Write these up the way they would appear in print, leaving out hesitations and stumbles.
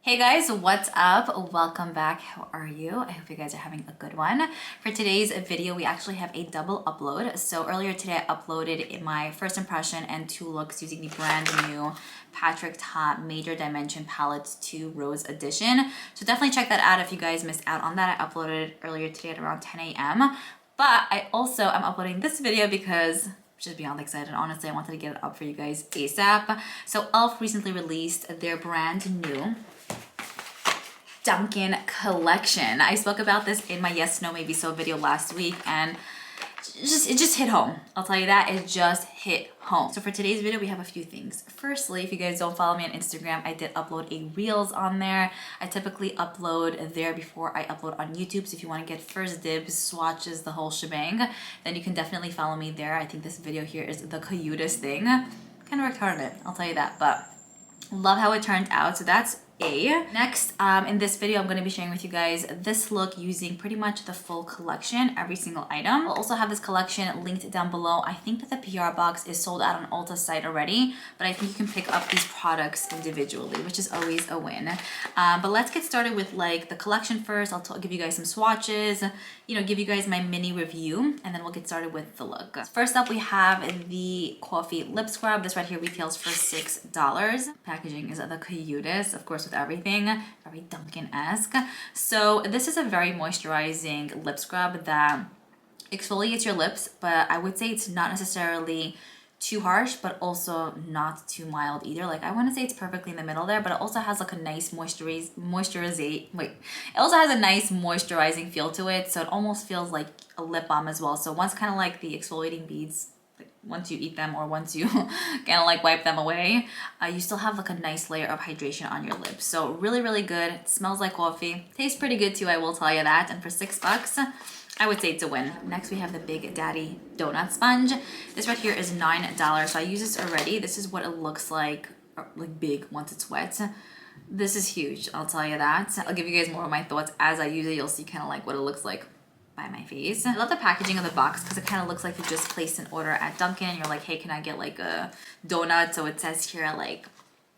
Hey guys, what's up? Welcome back. How are you? I hope you guys are having a good one. For today's video, we actually have a double upload. So earlier today, I uploaded my first impression and two looks using the brand new Patrick Ta Major Dimension Palettes 2 Rose Edition. So definitely check that out if you guys missed out on that. I uploaded it earlier today at around 10 a.m. But I also am uploading this video because just beyond excited. Honestly, I wanted to get it up for you guys ASAP. So e.l.f. recently released their brand new Dunkin collection. I spoke about this in my Yes No Maybe So video last week and it just hit home. I'll tell you that, it just hit home. So for today's video, we have a few things. Firstly, if you guys don't follow me on Instagram, I did upload a Reels on there. I typically upload there before I upload on YouTube. So if you want to get first dibs, swatches, the whole shebang, then you can definitely follow me there. I think this video here is the cutest thing. Kind of worked hard on it, I'll tell you that, but love how it turned out. So that's Next, in this video, I'm going to be sharing with you guys this look using pretty much the full collection, every single item. I'll also have this collection linked down below. I think that the PR box is sold out on Ulta's site already, but I think you can pick up these products individually, which is always a win. But let's get started with like the collection first. I'll give you guys some swatches, give you guys my mini review, and then we'll get started with the look. First up, we have the Coffee Lip Scrub. This right here retails for $6. Packaging is the cutest, of course, with everything, very Dunkin-esque. So this is a very moisturizing lip scrub that exfoliates your lips, but I would say it's not necessarily too harsh, but also not too mild either. Like I want to say it's perfectly in the middle there, but it also has like a nice it also has a nice moisturizing feel to it. So it almost feels like a lip balm as well. So once kind of like the exfoliating beads, once you eat them or once you kind of like wipe them away, you still have like a nice layer of hydration on your lips. So really, really good. It smells like coffee. Tastes pretty good too, I will tell you that. And for $6, I would say it's a win. Next, we have the Big Daddy Donut Sponge. This right here is $9. So I use this already. This is what it looks like big once it's wet. This is huge, I'll tell you that. I'll give you guys more of my thoughts as I use it. You'll see kind of like what it looks like by my face. I love the packaging of the box because it kind of looks like you just placed an order at Dunkin and you're like, hey, can I get like a donut? So it says here like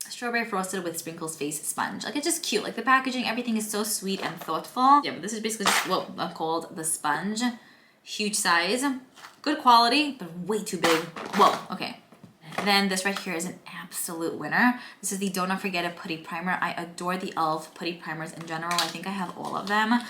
strawberry frosted with sprinkles face sponge. Like it's just cute. Like the packaging, everything is so sweet and thoughtful. Yeah, but this is basically just what called the sponge. Huge size, good quality, but way too big. Whoa, okay. Then this right here is an absolute winner. This is the Don't Not Forget It Putty Primer. I adore the e.l.f. putty primers in general. I think I have all of them.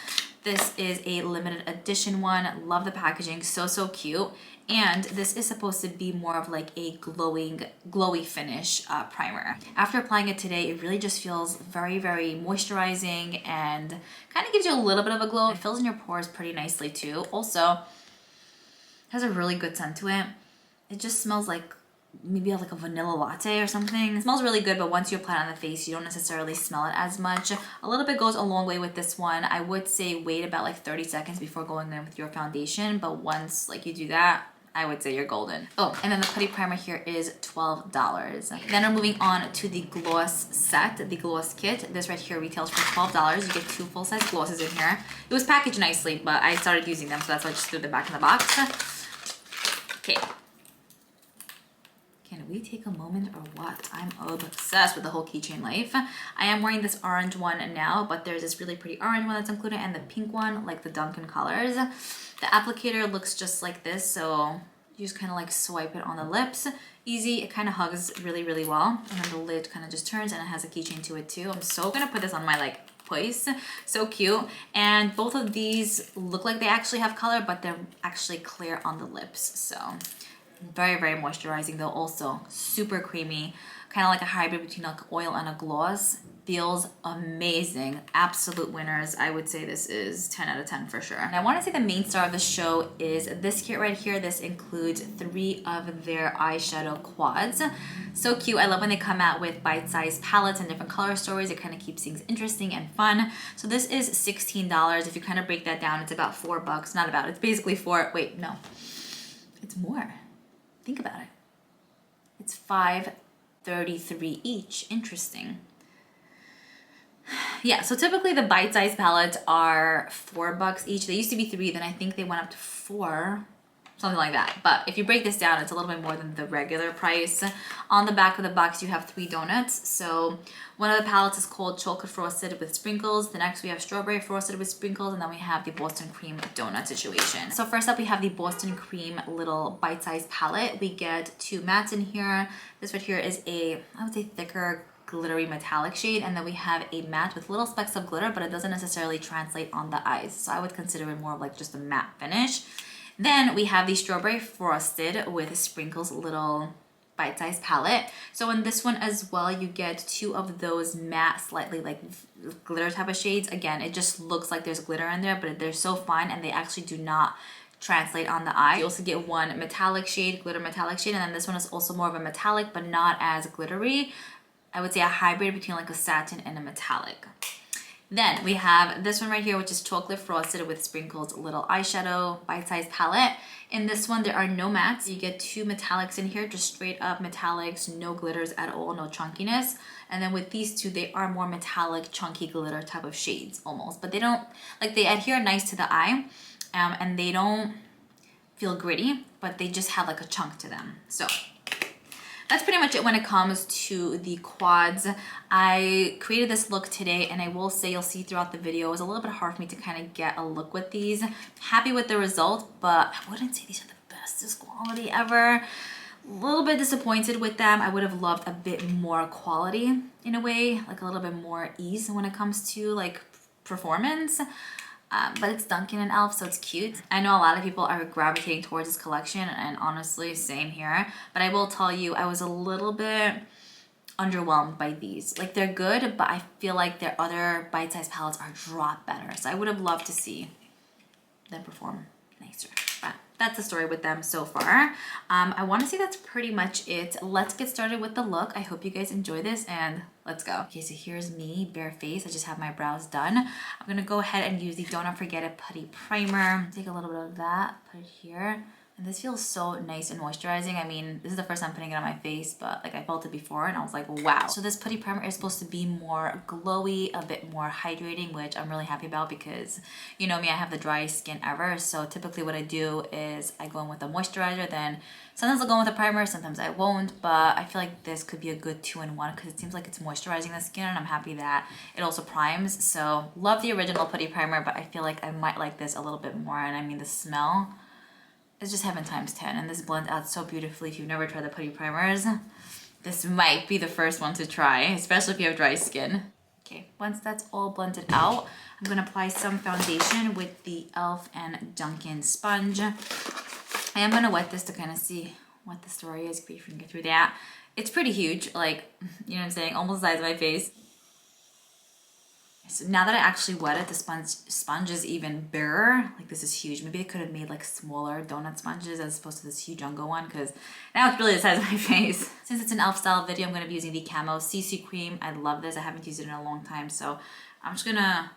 This is a limited edition one. Love the packaging, so cute. And this is supposed to be more of like a glowy finish primer. After applying it today, it really just feels very, very moisturizing and kind of gives you a little bit of a glow. It fills in your pores pretty nicely too. Also, has a really good scent to it. It just smells like maybe like a vanilla latte or something. It smells really good, but once you apply it on the face, you don't necessarily smell it as much. A little bit goes a long way with this one. I would say wait about like 30 seconds before going in with your foundation, but once like you do that, I would say you're golden. Oh, and then the putty primer here is $12. Then we're moving on to the gloss set, the gloss kit. This right here retails for $12. You get 2 full-size glosses in here. It was packaged nicely, but I started using them, so that's why I just threw them back in the box. Okay. Can we take a moment or what? I'm obsessed with the whole keychain life. I am wearing this orange one now, but there's this really pretty orange one that's included and the pink one, like the Dunkin colors. The applicator looks just like this, so you just kind of like swipe it on the lips. Easy, it kind of hugs really, really well. And then the lid kind of just turns and it has a keychain to it too. I'm so gonna put this on my like place. So cute. And both of these look like they actually have color, but they're actually clear on the lips. So very, very moisturizing though. Also super creamy, kind of like a hybrid between like oil and a gloss. Feels amazing. Absolute winners. I would say this is 10 out of 10 for sure. And I want to say the main star of the show is this kit right here. This includes 3 of their eyeshadow quads. So cute. I love when they come out with bite-sized palettes and different color stories. It kind of keeps things interesting and fun. So this is $16. If you kind of break that down, it's about $4. Not about, it's basically 4. Wait, no. It's more. Think about it. It's $5.33 each. Interesting. Yeah, so typically the bite-sized palettes are $4 each. They used to be $3, then I think they went up to $4. something like that. But if you break this down, it's a little bit more than the regular price. On the back of the box, you have 3 donuts. So one of the palettes is called chocolate frosted with sprinkles. The next we have strawberry frosted with sprinkles, and then we have the Boston cream donut situation. So first up, we have the Boston cream little bite-sized palette. We get 2 mattes in here. This right here is a, I would say, thicker glittery metallic shade, and then we have a matte with little specks of glitter, but it doesn't necessarily translate on the eyes. So I would consider it more of like just a matte finish. Then we have the strawberry frosted with sprinkles little bite-sized palette. So in this one as well, you get 2 of those matte, slightly like glitter type of shades. Again, it just looks like there's glitter in there, but they're so fine and they actually do not translate on the eye. You also get 1 metallic shade, glitter metallic shade, and then this one is also more of a metallic, but not as glittery. I would say a hybrid between like a satin and a metallic. Then we have this one right here, which is chocolate frosted with sprinkles little eyeshadow bite-sized palette. In this one, there are no mattes. You get 2 metallics in here, just straight up metallics, no glitters at all, no chunkiness. And then with these 2, they are more metallic, chunky glitter type of shades almost, but they don't, like they adhere nice to the eye, and they don't feel gritty, but they just have like a chunk to them. So that's pretty much it when it comes to the quads. I created this look today, and I will say, you'll see throughout the video, it was a little bit hard for me to kind of get a look with these. Happy with the result, but I wouldn't say these are the bestest quality ever. A little bit disappointed with them. I would have loved a bit more quality in a way, like a little bit more ease when it comes to like performance. But it's Dunkin and e.l.f, so it's cute. I know a lot of people are gravitating towards this collection, and honestly, same here. But I will tell you, I was a little bit underwhelmed by these. Like, they're good, but I feel like their other bite-sized palettes are a drop better. So I would have loved to see them perform nicer. But that's the story with them so far. I want to say that's pretty much it. Let's get started with the look. I hope you guys enjoy this, and let's go. Okay, so here's me, bare face. I just have my brows done. I'm gonna go ahead and use the Don't Forget It Putty Primer. Take a little bit of that, put it here. And this feels so nice and moisturizing. I mean, this is the first time putting it on my face, but like I felt it before and I was like, wow. So this putty primer is supposed to be more glowy, a bit more hydrating, which I'm really happy about because you know me, I have the driest skin ever. So typically what I do is I go in with a moisturizer, then sometimes I'll go in with a primer, sometimes I won't, but I feel like this could be a good 2-in-1 because it seems like it's moisturizing the skin, and I'm happy that it also primes. So love the original putty primer, but I feel like I might like this a little bit more. And I mean, the smell, it's just heaven times 10, and this blends out so beautifully. If you've never tried the putty primers, this might be the first one to try, especially if you have dry skin. Okay, once that's all blended out, I'm gonna apply some foundation with the e.l.f. and Dunkin sponge. I am gonna wet this to kind of see what the story is, if you can get through that. It's pretty huge, like, you know what I'm saying, almost the size of my face. So now that I actually wet it, the sponge is even barer. Like, this is huge. Maybe I could have made like smaller donut sponges as opposed to this huge jumbo one, because now it's really the size of my face. Since it's an e.l.f. style video, I'm going to be using the Camo CC cream. I love this. I haven't used it in a long time, so I'm just going to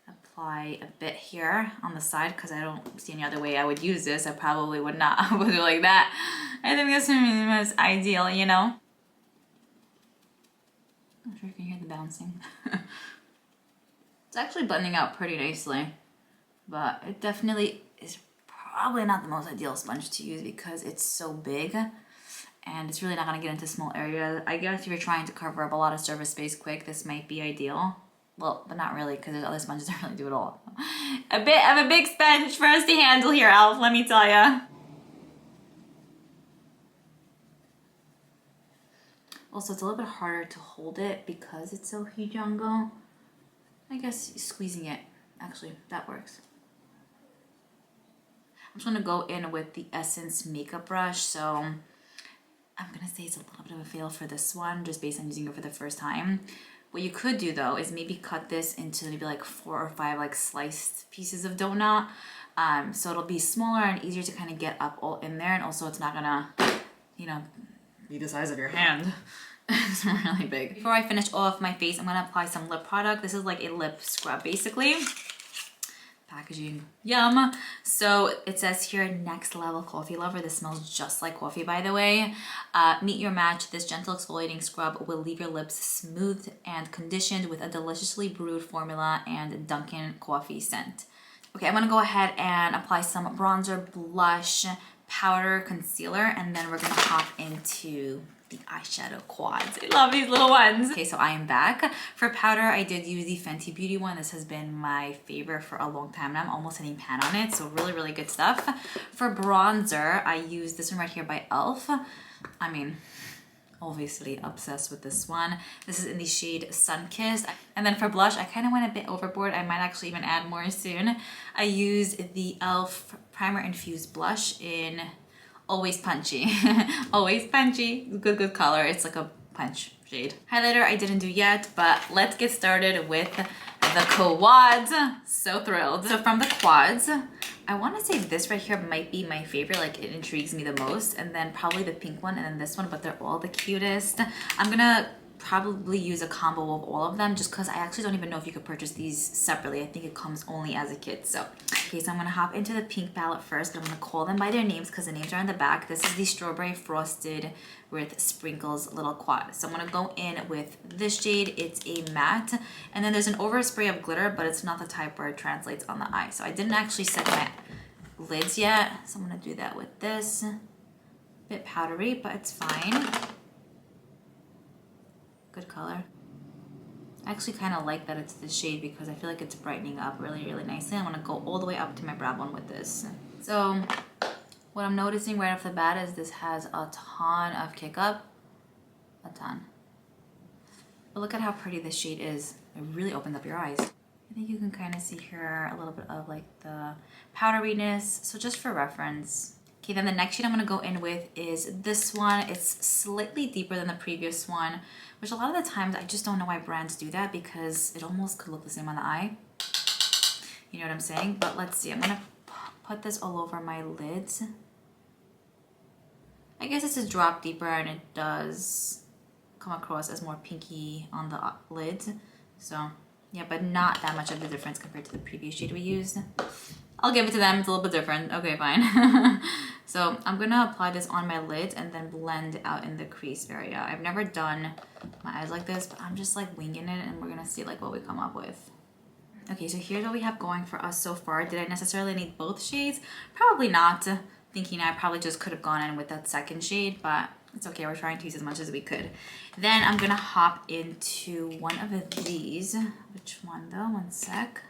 apply a bit here on the side because I don't see any other way I would use this. I probably would not I would do like that. I think that's the most ideal, you know? I'm not sure if you can hear the bouncing. It's actually blending out pretty nicely, but it definitely is probably not the most ideal sponge to use because it's so big and it's really not going to get into small areas. I guess if you're trying to cover up a lot of surface space quick, this might be ideal. Well, but not really, because there's other sponges that really do it all. A bit of a big sponge for us to handle here, e.l.f., let me tell ya. Also, it's a little bit harder to hold it because it's so hujongo. I guess squeezing it, actually, that works. I'm just gonna go in with the Essence makeup brush. So I'm gonna say it's a little bit of a fail for this one, just based on using it for the first time. What you could do though is maybe cut this into maybe like 4 or 5 like sliced pieces of donut. So it'll be smaller and easier to kind of get up all in there, and also it's not gonna, you know, be the size of your hand. It's really big. Before I finish off my face, I'm gonna apply some lip product. This is like a lip scrub basically. Packaging, yum. So it says here, Next Level Coffee Lover. This smells just like coffee, by the way. Meet your match. This gentle exfoliating scrub will leave your lips smooth and conditioned with a deliciously brewed formula and Dunkin coffee scent. Okay, I'm gonna go ahead and apply some bronzer, blush, powder, concealer, and then we're gonna hop into the eyeshadow quads. I love these little ones. Okay, so I am back. For powder, I did use the Fenty Beauty one. This has been my favorite for a long time now. I'm almost hitting pan on it, so really, really good stuff. For bronzer, I used this one right here by e.l.f. I mean, obviously obsessed with this one. This is in the shade Sunkissed. And then for blush, I kind of went a bit overboard. I might actually even add more soon. I used the e.l.f. Primer Infused Blush in Always Punchy. Always Punchy. Good color. It's like a punch shade. Highlighter I didn't do yet, but let's get started with the quads. So thrilled. So from the quads, I want to say this right here might be my favorite. Like, it intrigues me the most, and then probably the pink one and then this one, but they're all the cutest. I'm gonna probably use a combo of all of them just because I actually don't even know if you could purchase these separately. I think it comes only as a kit. So okay, so I'm gonna hop into the pink palette first, but I'm gonna call them by their names because the names are on the back. This is the Strawberry Frosted with Sprinkles Little Quad. So I'm gonna go in with this shade. It's a matte, and then there's an overspray of glitter, but it's not the type where it translates on the eye. So I didn't actually set my lids yet, so I'm gonna do that with this. Bit powdery, but it's fine. Good color. I actually kind of like that it's this shade because I feel like it's brightening up really, really nicely. I'm gonna go all the way up to my brow bone with this. So what I'm noticing right off the bat is this has a ton of kick up, a ton. But look at how pretty this shade is. It really opens up your eyes. I think you can kind of see here a little bit of like the powderiness. So just for reference. Okay, then the next shade I'm gonna go in with is this one. It's slightly deeper than the previous one, which a lot of the times I just don't know why brands do that because it almost could look the same on the eye. You know what I'm saying? But let's see, I'm gonna put this all over my lids. I guess it's a drop deeper and it does come across as more pinky on the lids. So yeah, but not that much of a difference compared to the previous shade we used. I'll give it to them, it's a little bit different. Okay, fine. So I'm gonna apply this on my lids and then blend out in the crease area. I've never done my eyes like this, but I'm just like winging it and we're gonna see like what we come up with. Okay, so here's what we have going for us so far. Did I necessarily need both shades? Probably not. Thinking I probably just could have gone in with that second shade, but it's okay, we're trying to use as much as we could. Then I'm gonna hop into one of these. Which one though? One sec.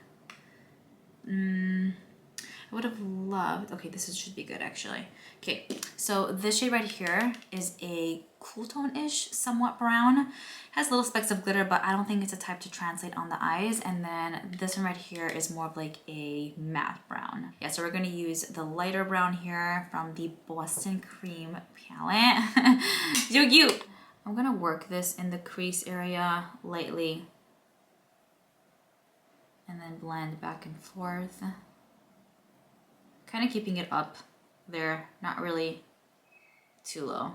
I would have loved, okay, should be good actually. Okay, so this shade right here is a cool tone-ish, somewhat brown. Has little specks of glitter, but I don't think it's a type to translate on the eyes. And then this one right here is more of like a matte brown. Yeah, so we're gonna use the lighter brown here from the Boston Cream palette. So cute. I'm gonna work this in the crease area lightly and then blend back and forth. Kind of keeping it up there, not really too low.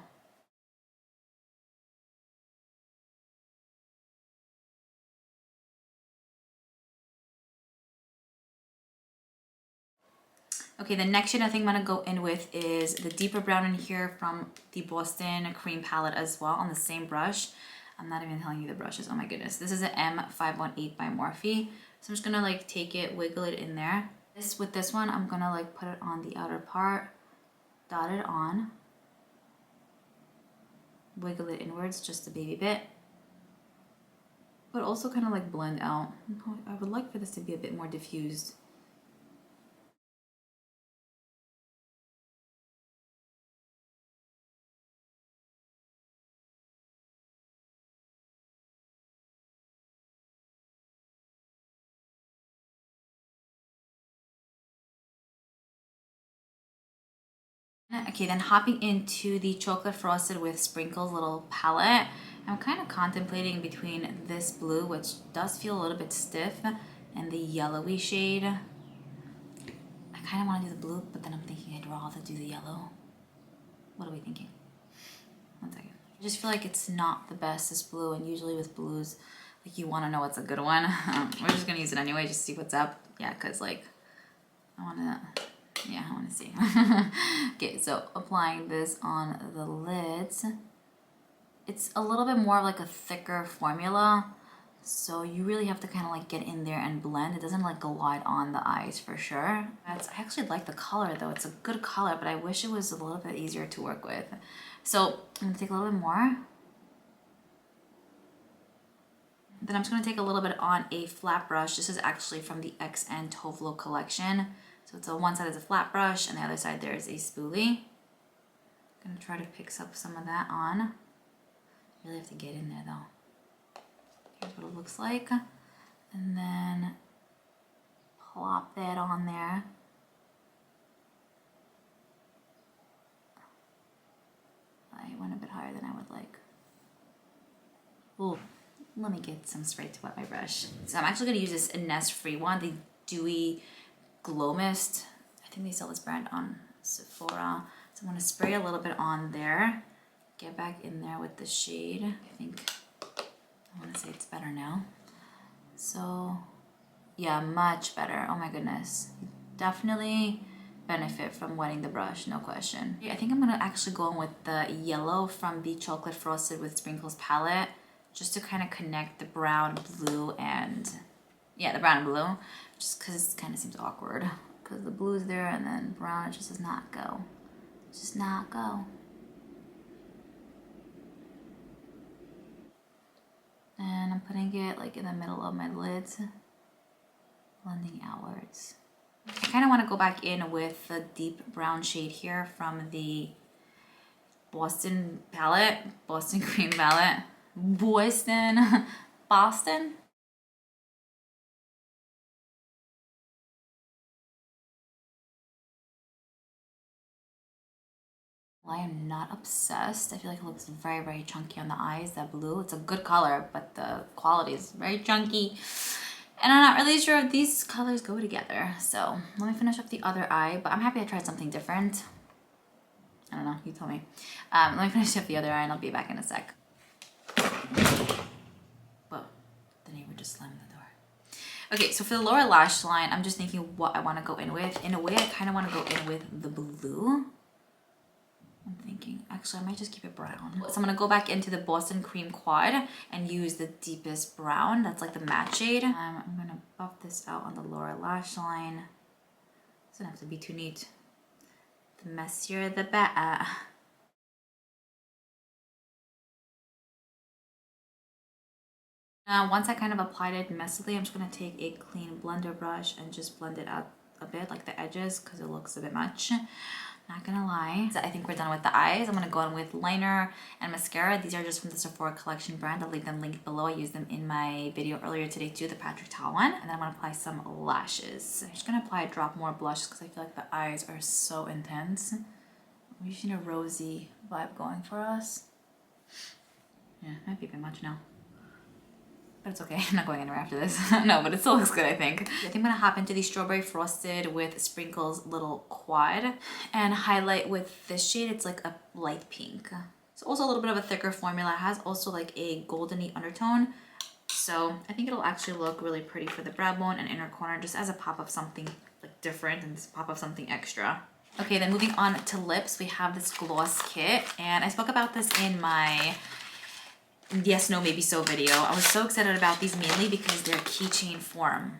Okay, the next shade I think I'm gonna go in with is the deeper brown in here from the Boston Cream palette as well on the same brush. I'm not even telling you the brushes, oh my goodness. This is an M518 by Morphe. So I'm just gonna like take it, wiggle it in there. With this one, I'm gonna like put it on the outer part, dot it on, wiggle it inwards just a baby bit, but also kind of like blend out. I would like for this to be a bit more diffused. Okay, then hopping into the Chocolate Frosted with Sprinkles little palette, I'm kind of contemplating between this blue, which does feel a little bit stiff, and the yellowy shade. I kind of want to do the blue, but then I'm thinking I'd rather do the yellow. What are we thinking? One second. I just feel like it's not the best, this blue, and usually with blues, like you want to know what's a good one. We're just going to use it anyway, just see what's up. Yeah, because like, I want to... Yeah, I want to see. Okay, so applying this on the lids. It's a little bit more of like a thicker formula. So you really have to kind of like get in there and blend. It doesn't like glide on the eyes for sure. I actually like the color though. It's a good color, but I wish it was a little bit easier to work with. So I'm gonna take a little bit more. Then I'm just gonna take a little bit on a flat brush. This is actually from the XN Tovlo collection. So it's one side is a flat brush and the other side there is a spoolie. I'm gonna try to pick up some of that on. Really have to get in there though. Here's what it looks like. And then plop that on there. I went a bit higher than I would like. Ooh, let me get some spray to wet my brush. So I'm actually gonna use this Innisfree one, the Dewy Glow Mist. I think they sell this brand on Sephora. So I'm gonna spray a little bit on there. Get back in there with the shade. I think I want to say it's better now. So yeah, much better. Oh my goodness. Definitely benefit from wetting the brush, no question. I think I'm gonna actually go in with the yellow from the Chocolate Frosted with Sprinkles palette, just to kind of connect the brown, blue, and yeah, the brown and blue, just because it kind of seems awkward because the blue's there and then brown, it just does not go. Just not go. And I'm putting it like in the middle of my lids, blending outwards. I kind of want to go back in with the deep brown shade here from the Boston palette, Boston cream palette, Boston. I am not obsessed. I feel like it looks very, very chunky on the eyes, that blue. It's a good color, but the quality is very chunky. And I'm not really sure if these colors go together. So let me finish up the other eye, but I'm happy I tried something different. I don't know, you tell me. Let me finish up the other eye and I'll be back in a sec. Whoa, the neighbor just slammed the door. Okay, so for the lower lash line, I'm just thinking what I want to go in with. In a way, I kind of want to go in with the blue. I'm thinking, actually, I might just keep it brown. So I'm gonna go back into the Boston Cream Quad and use the deepest brown. That's like the matte shade. I'm gonna buff this out on the lower lash line. Doesn't have to be too neat. The messier, the better. Now, once I kind of applied it messily, I'm just gonna take a clean blender brush and just blend it out a bit, like the edges, because it looks a bit much. Not gonna lie. So I think we're done with the eyes. I'm gonna go in with liner and mascara. These are just from the Sephora collection brand. I'll leave them linked below. I used them in my video earlier today too, the Patrick Ta one. And then I'm gonna apply some lashes. I'm just gonna apply a drop more blush because I feel like the eyes are so intense. We're using a rosy vibe going for us. Yeah, might be a bit much now. But it's okay, I'm not going anywhere after this. No, but it still looks good, I think. I think I'm gonna hop into the Strawberry Frosted with Sprinkles Little Quad and highlight with this shade. It's like a light pink. It's also a little bit of a thicker formula. It has also like a goldeny undertone. So I think it'll actually look really pretty for the brow bone and inner corner, just as a pop of something like different and just pop of something extra. Okay, then moving on to lips, we have this gloss kit. And I spoke about this in my Yes, No, Maybe So video. I was so excited about these mainly because they're keychain form.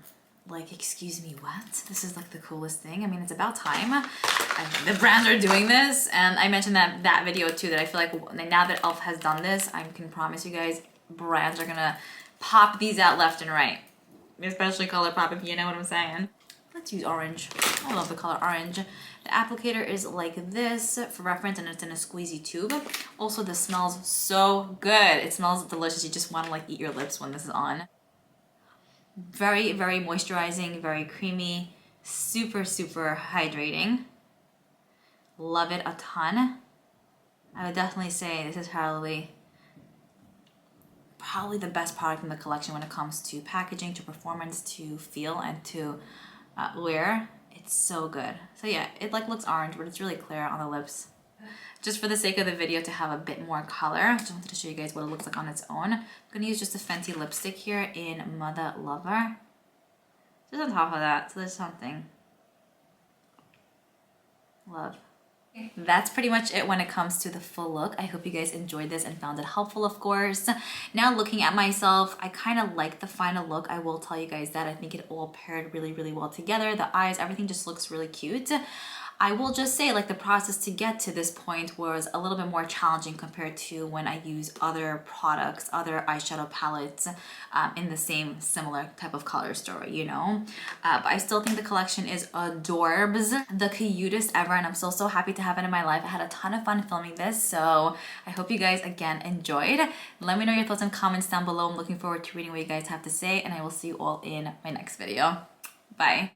Like, excuse me, what? This is like the coolest thing. I mean, it's about time. The brands are doing this. And I mentioned that video too, that I feel like now that e.l.f. has done this, I can promise you guys, brands are gonna pop these out left and right. Especially ColourPop, if you know what I'm saying. Let's use orange. I love the color orange. The applicator is like this for reference, and it's in a squeezy tube. Also, this smells so good. It smells delicious. You just want to like eat your lips when this is on. Very, very moisturizing, very creamy, super, super hydrating. Love it a ton. I would definitely say this is probably the best product in the collection when it comes to packaging, to performance, to feel, and to wear. It's so good. So yeah, it like looks orange, but it's really clear on the lips. Just for the sake of the video to have a bit more color, I just wanted to show you guys what it looks like on its own. I'm gonna use just a Fenty lipstick here in Mother Lover. Just on top of that, so there's something. Love. That's pretty much it when it comes to the full look. I hope you guys enjoyed this and found it helpful, of course. Now looking at myself, I kind of like the final look. I will tell you guys that I think it all paired really, really well together. The eyes, everything just looks really cute. I will just say like the process to get to this point was a little bit more challenging compared to when I use other products, other eyeshadow palettes in the same similar type of color story, you know? But I still think the collection is adorbs, the cutest ever, and I'm so happy to have it in my life. I had a ton of fun filming this, so I hope you guys again enjoyed. Let me know your thoughts and comments down below. I'm looking forward to reading what you guys have to say, and I will see you all in my next video. Bye.